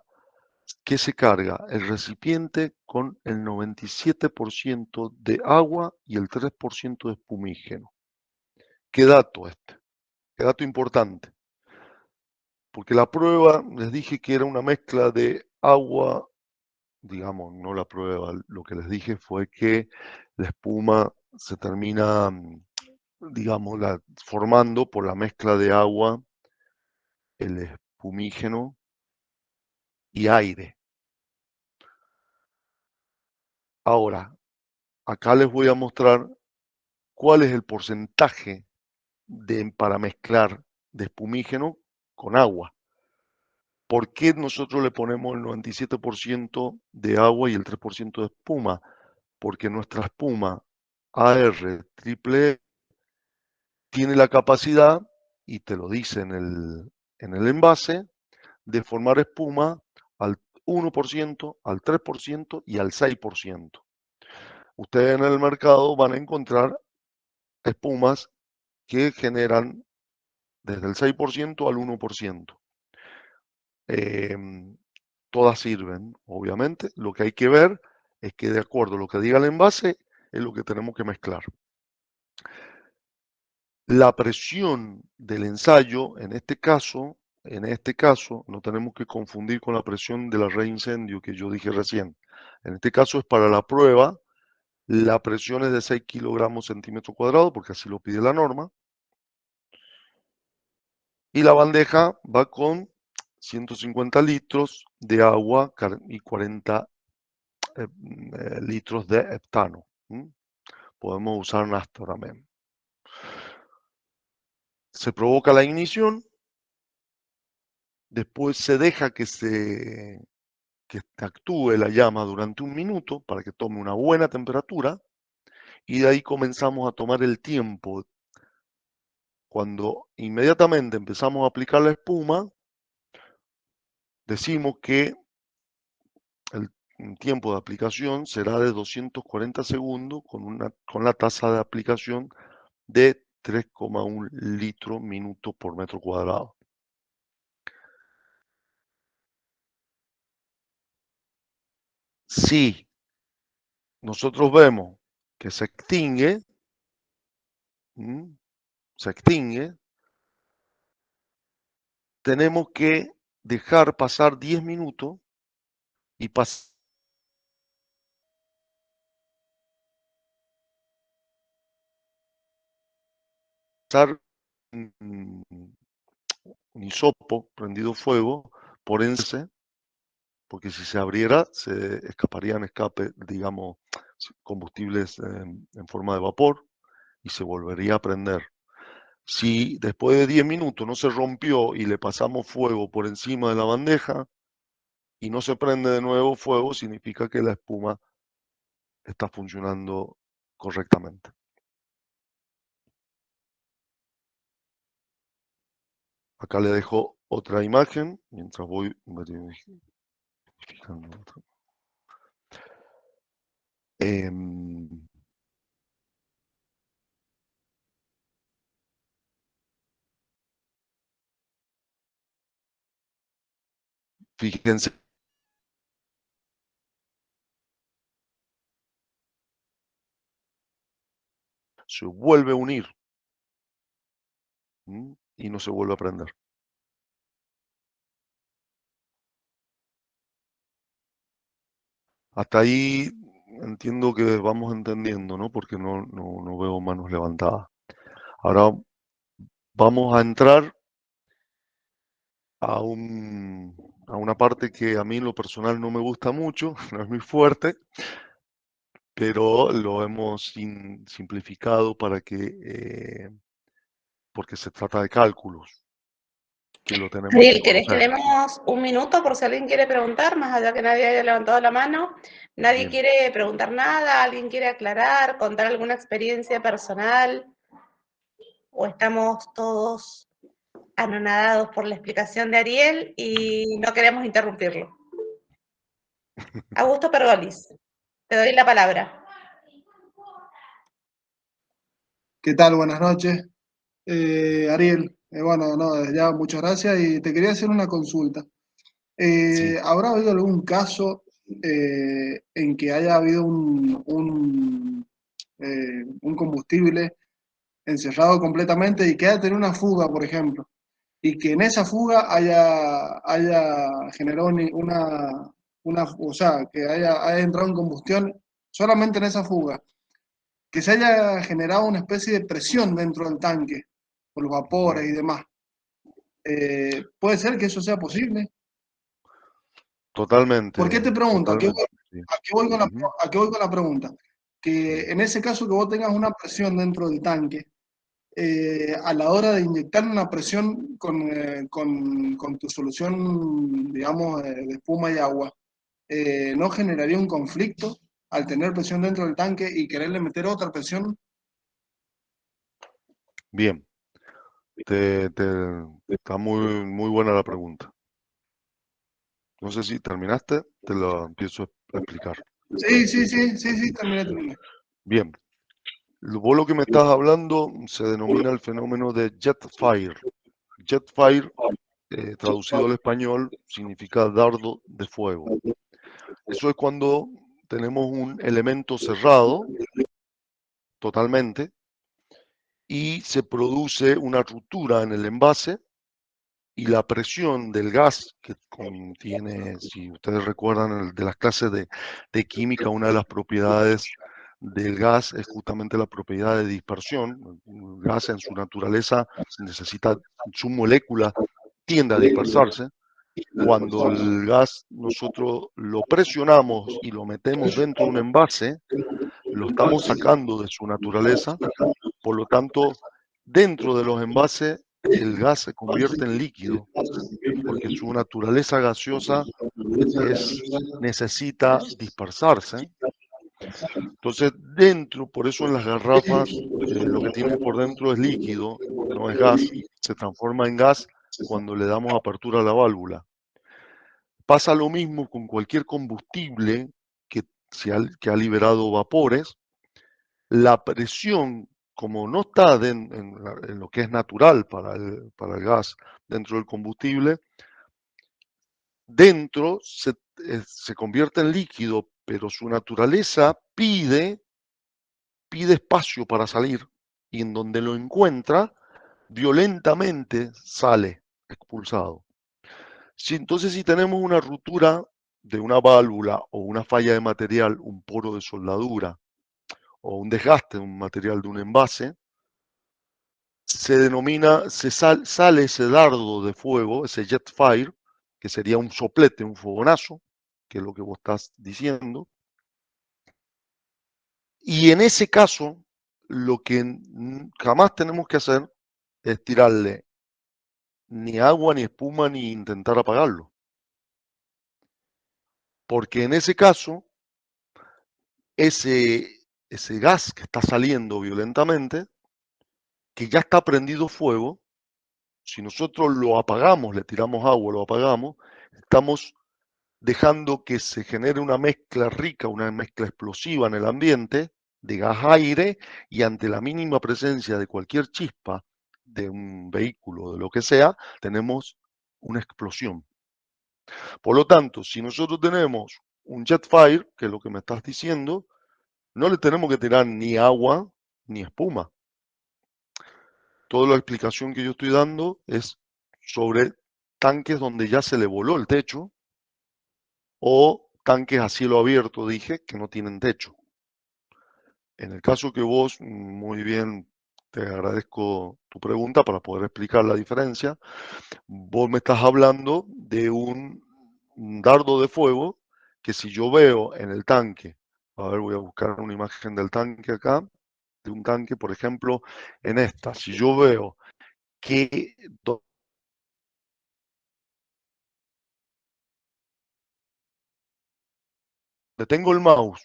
Speaker 1: ¿qué se carga? El recipiente con el 97% de agua y el 3% de espumígeno. ¿Qué dato este? ¿Qué dato importante? Porque la prueba, les dije que era una mezcla de agua, digamos, no la prueba, lo que les dije fue que la espuma se termina, digamos, formando por la mezcla de agua, el espumígeno y aire. Ahora, acá les voy a mostrar cuál es el porcentaje para mezclar de espumígeno con agua. ¿Por qué nosotros le ponemos el 97% de agua y el 3% de espuma? Porque nuestra espuma AR triple tiene la capacidad, y te lo dice en el envase, de formar espuma al 1%, al 3% y al 6%. Ustedes en el mercado van a encontrar espumas que generan desde el 6% al 1%. Todas sirven, obviamente. Lo que hay que ver es que de acuerdo a lo que diga el envase, es lo que tenemos que mezclar. La presión del ensayo, en este caso, no tenemos que confundir con la presión de la reincendio que yo dije recién. En este caso es para la prueba, la presión es de 6 kilogramos centímetro cuadrado, porque así lo pide la norma. Y la bandeja va con 150 litros de agua y 40 litros de heptano. Podemos usar Nastoramen. Se provoca la ignición, después se deja que actúe la llama durante un minuto para que tome una buena temperatura y de ahí comenzamos a tomar el tiempo. Cuando inmediatamente empezamos a aplicar la espuma, decimos que el tiempo de aplicación será de 240 segundos con la tasa de aplicación de 3,1 litros minuto por metro cuadrado. Si nosotros vemos que se extingue, tenemos que dejar pasar 10 minutos y pasar un hisopo prendido fuego por ence, porque si se abriera se escaparían digamos, combustibles en forma de vapor y se volvería a prender. Si después de 10 minutos no se rompió y le pasamos fuego por encima de la bandeja y no se prende de nuevo fuego, significa que la espuma está funcionando correctamente. Acá le dejo otra imagen mientras voy verificando otra. Fíjense, se vuelve a unir y no se vuelve a prender. Hasta ahí entiendo que vamos entendiendo, ¿no? Porque no veo manos levantadas. Ahora vamos a entrar a una parte que a mí en lo personal no me gusta mucho, no es muy fuerte, pero lo hemos simplificado para porque se trata de cálculos, que lo tenemos que
Speaker 2: Ariel, ¿querés que
Speaker 1: conocer.
Speaker 2: demos un minuto por si alguien quiere preguntar, más allá que nadie haya levantado la mano? ¿Nadie
Speaker 1: Bien.
Speaker 2: quiere preguntar nada? ¿Alguien quiere aclarar, contar alguna experiencia personal? ¿O estamos todos anonadados por la explicación de Ariel y no queremos interrumpirlo? Augusto Pergolis, te doy la palabra.
Speaker 3: ¿Qué tal? Buenas noches. Ariel, bueno, no, desde ya muchas gracias y te quería hacer una consulta.
Speaker 1: Sí,
Speaker 3: ¿Habrá habido algún caso en que haya habido un combustible encerrado completamente y que haya tenido una fuga, por ejemplo, y que en esa fuga haya generado o sea, que haya entrado en combustión solamente en esa fuga, que se haya generado una especie de presión dentro del tanque por los
Speaker 1: ujú,
Speaker 3: vapores y demás? ¿Puede ser que eso sea posible? ¿Por qué
Speaker 1: totalmente,
Speaker 3: te pregunto?
Speaker 1: totalmente, sí,
Speaker 3: A qué voy con
Speaker 1: ujú,
Speaker 3: a qué voy con la pregunta? Que
Speaker 1: sí,
Speaker 3: en ese caso que vos tengas una presión dentro del tanque, a la hora de inyectar una presión con tu solución, digamos, de espuma y agua, ¿no generaría un conflicto al tener presión dentro del tanque y quererle meter otra presión?
Speaker 1: bien, está muy, muy buena la pregunta. No sé si terminaste, te lo empiezo a explicar.
Speaker 3: Sí, terminé.
Speaker 1: Bien, vos lo que me estás hablando se denomina el fenómeno de jet fire. Jet fire, traducido al español, significa dardo de fuego. Eso es cuando tenemos un elemento cerrado totalmente y se produce una ruptura en el envase y la presión del gas que contiene, si ustedes recuerdan de las clases de química, una de las propiedades del gas es justamente la propiedad de dispersión. El gas en su naturaleza necesita, su molécula tiende a dispersarse. Cuando el gas nosotros lo presionamos y lo metemos dentro de un envase, lo estamos sacando de su naturaleza, por lo tanto, dentro de los envases el gas se convierte en líquido porque su naturaleza gaseosa necesita dispersarse. Entonces, dentro, por eso en las garrafas, lo que tiene por dentro es líquido, no es gas, se transforma en gas cuando le damos apertura a la válvula. Pasa lo mismo con cualquier combustible que, que ha liberado vapores. La presión, como no está en lo que es natural para el gas dentro del combustible, dentro se convierte en líquido, pero su naturaleza pide espacio para salir y en donde lo encuentra, violentamente sale expulsado. Entonces, si tenemos una ruptura de una válvula o una falla de material, un poro de soldadura o un desgaste de un material de un envase, se denomina, sale ese dardo de fuego, ese jet fire, que sería un soplete, un fogonazo, que es lo que vos estás diciendo. Y en ese caso, lo que jamás tenemos que hacer es tirarle ni agua, ni espuma, ni intentar apagarlo. Porque en ese caso, ese gas que está saliendo violentamente, que ya está prendido fuego, si nosotros lo apagamos, le tiramos agua, lo apagamos, estamos dejando que se genere una mezcla rica, una mezcla explosiva en el ambiente de gas-aire y ante la mínima presencia de cualquier chispa de un vehículo, de lo que sea, tenemos una explosión. Por lo tanto, si nosotros tenemos un jet fire, que es lo que me estás diciendo, no le tenemos que tirar ni agua ni espuma. Toda la explicación que yo estoy dando es sobre tanques donde ya se le voló el techo o tanques a cielo abierto, dije, que no tienen techo. En el caso que vos, muy bien, te agradezco tu pregunta para poder explicar la diferencia. Vos me estás hablando de un dardo de fuego que si yo veo en el tanque, a ver, voy a buscar una imagen del tanque acá, de un tanque, por ejemplo, en esta, si yo veo que donde tengo el mouse,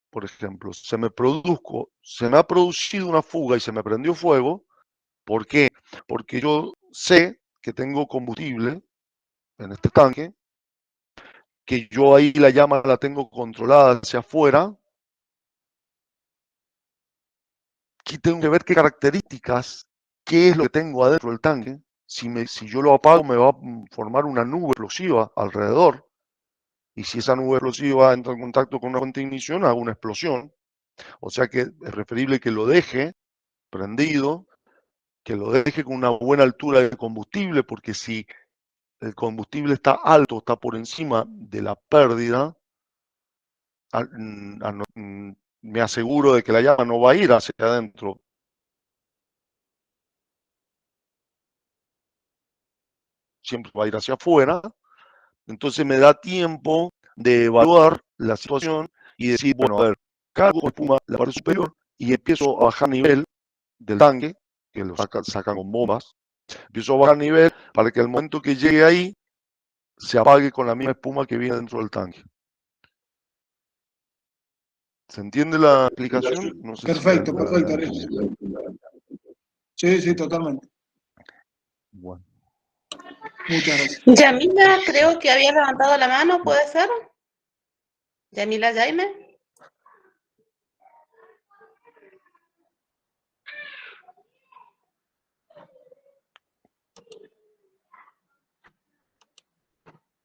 Speaker 1: por ejemplo, se me ha producido una fuga y se me prendió fuego. ¿Por qué? Porque yo sé que tengo combustible en este tanque, que yo ahí la llama la tengo controlada hacia afuera aquí tengo que ver qué características, qué es lo que tengo adentro del tanque. Si yo lo apago, me va a formar una nube explosiva alrededor. Y si esa nube explosiva entra en contacto con una fuente de ignición, hago una explosión. O sea que es preferible que lo deje prendido, que lo deje con una buena altura de combustible, porque si el combustible está alto, está por encima de la pérdida, me aseguro de que la llama no va a ir hacia adentro. Siempre va a ir hacia afuera. Entonces me da tiempo de evaluar la situación y decir, bueno, a ver, cargo con espuma la parte superior y empiezo a bajar nivel del tanque, que lo sacan con bombas. Empiezo a bajar nivel para que al momento que llegue ahí se apague con la misma espuma que viene dentro del tanque. ¿Se entiende la explicación? No sé
Speaker 3: Perfecto,
Speaker 1: si
Speaker 3: perfecto, Ariel. Sí, totalmente.
Speaker 1: Bueno.
Speaker 3: Muchas gracias.
Speaker 2: Yamila, creo que había levantado la mano, ¿puede ser? Yamila Jaime.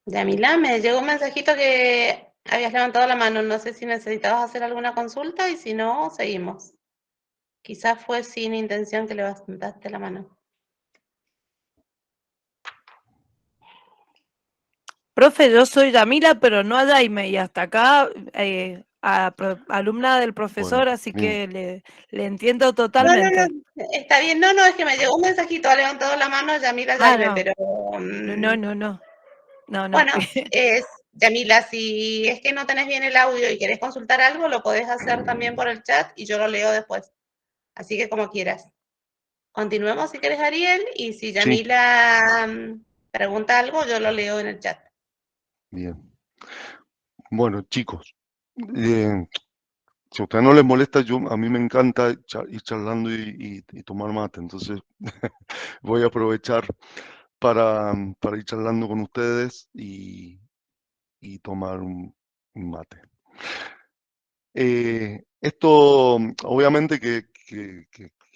Speaker 2: Yamila, me llegó un mensajito que habías levantado la mano. No sé si necesitabas hacer alguna consulta y si no, seguimos. Quizás fue sin intención que levantaste la mano.
Speaker 4: Profe, yo soy Yamila, pero no a Jaime, y hasta acá alumna del profesor,
Speaker 1: Bueno,
Speaker 4: así
Speaker 1: bien.
Speaker 4: que le entiendo totalmente.
Speaker 2: No, está bien. No, es que me llegó un mensajito, ha levantado la mano Yamila Jaime,
Speaker 4: No.
Speaker 2: pero...
Speaker 4: No.
Speaker 2: Bueno, Yamila, si es que no tenés bien el audio y querés consultar algo, lo podés hacer también por el chat y yo lo leo después. Así que como quieras. Continuemos si querés, Ariel, y si Yamila pregunta algo, yo lo leo en el chat.
Speaker 1: Bien. Bueno, chicos, si a ustedes no les molesta, a mí me encanta ir charlando y tomar mate, entonces voy a aprovechar para ir charlando con ustedes y tomar un mate. Esto, obviamente que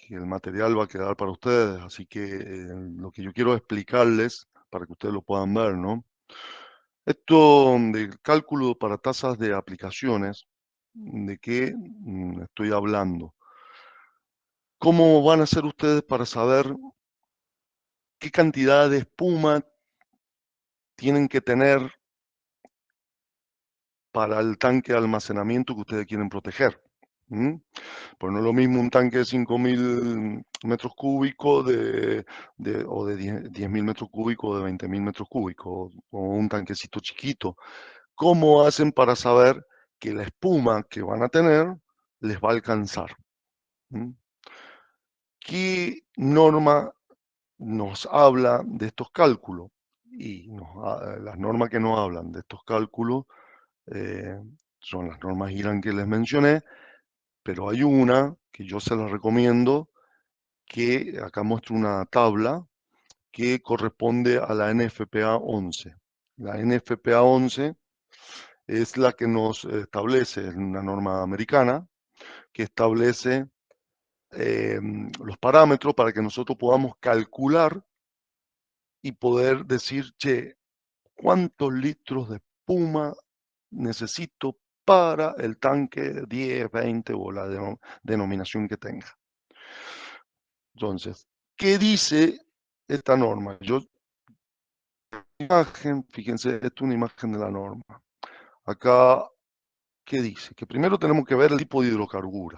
Speaker 1: el material va a quedar para ustedes, así que lo que yo quiero explicarles para que ustedes lo puedan ver, ¿no? Esto del cálculo para tasas de aplicaciones, ¿de qué estoy hablando? ¿Cómo van a hacer ustedes para saber qué cantidad de espuma tienen que tener para el tanque de almacenamiento que ustedes quieren proteger? Pues no es lo mismo un tanque de 5.000 metros cúbicos o de 10.000 metros cúbicos o de 20.000 metros cúbicos o un tanquecito chiquito. ¿Cómo hacen para saber que la espuma que van a tener les va a alcanzar? ¿Qué norma nos habla de estos cálculos? Y las normas que nos hablan de estos cálculos son las normas IRAN que les mencioné, pero hay una que yo se las recomiendo, que acá muestro una tabla que corresponde a la NFPA 11. La NFPA 11 es la que nos establece, es una norma americana, que establece los parámetros para que nosotros podamos calcular y poder decir, che, ¿cuántos litros de espuma necesito para el tanque 10, 20 o la denominación que tenga? Entonces, ¿qué dice esta norma? Imagen, fíjense, esto es una imagen de la norma. Acá, ¿qué dice? Que primero tenemos que ver el tipo de hidrocarburo.